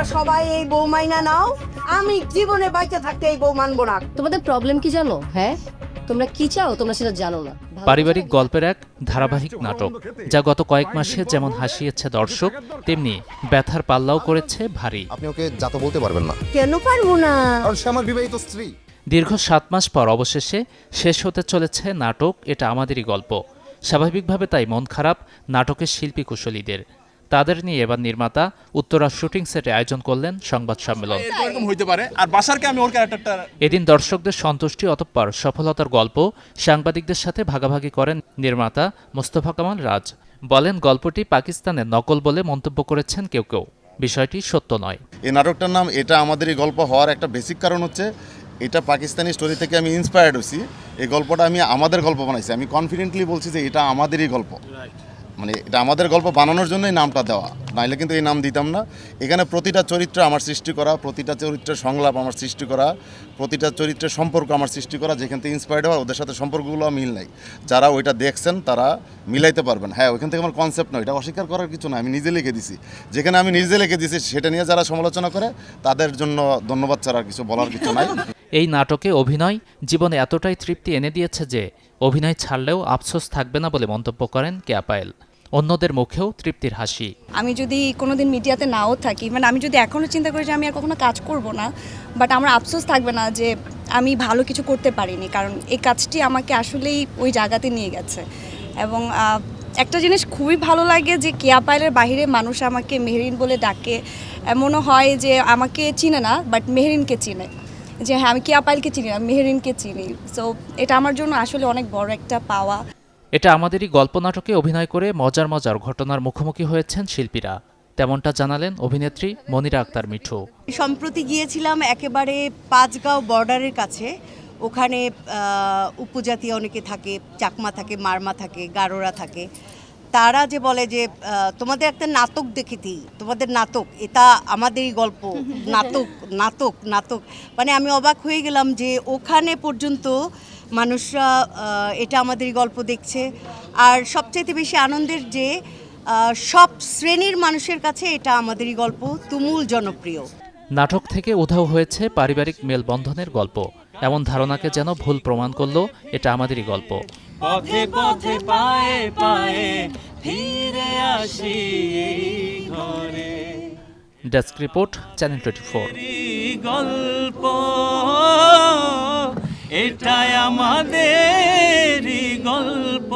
তোমরা সবাই এই বউ মাইনা নাও, আমি জীবনে বাইচে থাকতে এই বউ মানবো না। তোমাদের প্রবলেম কি জানো? হ্যাঁ, তোমরা কি চাও তোমরা সেটা জানো না। পারিবারিক গল্পের এক ধারাবাহিক নাটক, যা গত কয়েক মাসে যেমন হাসিয়েছে দর্শক, তেমনি ব্যথার পাল্লাও করেছে ভারী। আপনি ওকে যা তো বলতে পারবেন না, কেন পারবো না? কারণ সে আমার বিবাহিত স্ত্রী। দীর্ঘ 7 মাস পর অবশেষে শেষ হতে চলেছে নাটক এটা আমাদেরই গল্প। স্বাভাবিকভাবে তাই মন খারাপ নাটকের শিল্পী কুশলীদের। তাদের নিয়ে এবার নির্মাতা উত্তরা শুটিং সেটে আয়োজন করলেন সংবাদ সম্মেলন। এদিন দর্শকদের সন্তুষ্টি অতঃপর সফলতার গল্প সাংবাদিকদের সাথে ভাগাভাগি করেন নির্মাতা মোস্তফা কামাল রাজ। বলেন, গল্পটি পাকিস্তানের নকল বলে মন্তব্য করেছেন কেউ কেউ। বিষয়টি সত্য নয়। এই নাটকটার নাম এটা আমাদেরই গল্প হওয়ার একটা বেসিক কারণ হচ্ছে এটা পাকিস্তানি স্টোরি থেকে আমি ইন্সপায়ার্ড হয়েছি। এই গল্পটা আমি আমাদের গল্প বানাইছি। আমি কনফিডেন্টলি বলছি যে এটা আমাদেরই গল্প, মানে এটা আমাদের গল্প বানানোর জন্যই নামটা দেওয়া, নাইলে কিন্তু এই নাম দিতাম না। এখানে প্রতিটা চরিত্র আমার সৃষ্টি করা, প্রতিটা চরিত্রের সংলাপ আমার সৃষ্টি করা, প্রতিটা চরিত্রের সম্পর্ক আমার সৃষ্টি করা, যেখান থেকে ইন্সপায়ার্ড হওয়া। ওদের সাথে সম্পর্কগুলো মিল নাই, যারা ওইটা দেখছেন তারা মিলাইতে পারবেন। হ্যাঁ, ওইখান থেকে আমার কনসেপ্ট নয়, এটা অস্বীকার করার কিছু না, আমি নিজে লিখে দিছি। যেখানে আমি নিজে লিখে দিছি সেটা নিয়ে যারা সমালোচনা করে তাদের জন্য ধন্যবাদ ছাড়া কিছু বলার কিছু নাই। এই নাটকে অভিনয় জীবনে এতটাই তৃপ্তি এনে দিয়েছে যে অভিনয় ছাড়লেও আফসোস থাকবে না বলে মন্তব্য করেন কেয়া পায়েল। অন্যদের মুখেও তৃপ্তির হাসি। আমি যদি কোনোদিন মিডিয়াতে নাও থাকি, মানে আমি যদি এখনও চিন্তা করি যে আমি আর কখনো কাজ করব না, বাট আমার আফসোস থাকবে না যে আমি ভালো কিছু করতে পারিনি, কারণ এই কাজটি আমাকে আসলেই ওই জায়গাতে নিয়ে গেছে। এবং একটা জিনিস খুবই ভালো লাগে যে কেয়া পায়েলের বাইরে মানুষ আমাকে মেহরিন বলে ডাকে। এমনও হয় যে আমাকে চিনে না, বাট মেহরিনকে চিনে, যে হ্যাঁ আমি কেয়া পায়েলকে চিনি না, মেহরিনকে চিনি। সো এটা আমার জন্য আসলে অনেক বড় একটা পাওয়া। এটা আমাদেরই গল্প নাটকে অভিনয় করে মজার মজার ঘটনার মুখোমুখি হয়েছেন শিল্পীরা। তেমনটা জানালেন অভিনেত্রী মনিরা আক্তার মিঠু। সম্প্রতি গিয়েছিলাম একেবারে পাঁচগাঁও বর্ডারের কাছে। ওখানে উপজাতি অনেকে থাকে, চাকমা থাকে, মারমা থাকে, গারোরা থাকে। তারা যে বলে যে তোমাদের একটা নাটক দেখেছি, তোমাদের নাটক এটা আমাদেরই গল্প, নাটক নাটক নাটক। মানে আমি অবাক হয়ে গেলাম যে ওখানে পর্যন্ত মানুষরা এটা আমাদেরই গল্প দেখছে। আর সবচাইতে বেশি আনন্দের যে সব শ্রেণীর মানুষের কাছে এটা আমাদেরই গল্প তুমুল জনপ্রিয়। নাটক থেকে উধাও হয়েছে পারিবারিক মেলবন্ধনের গল্প, এমন ধারণাকে যেন ভুল প্রমাণ করল এটা আমাদেরই গল্প। পথে পথে পায়ে পায়ে ফিরে আসি ঘরে। Desk report, channel 24। গল্প এটাই আমাদেরই গল্প।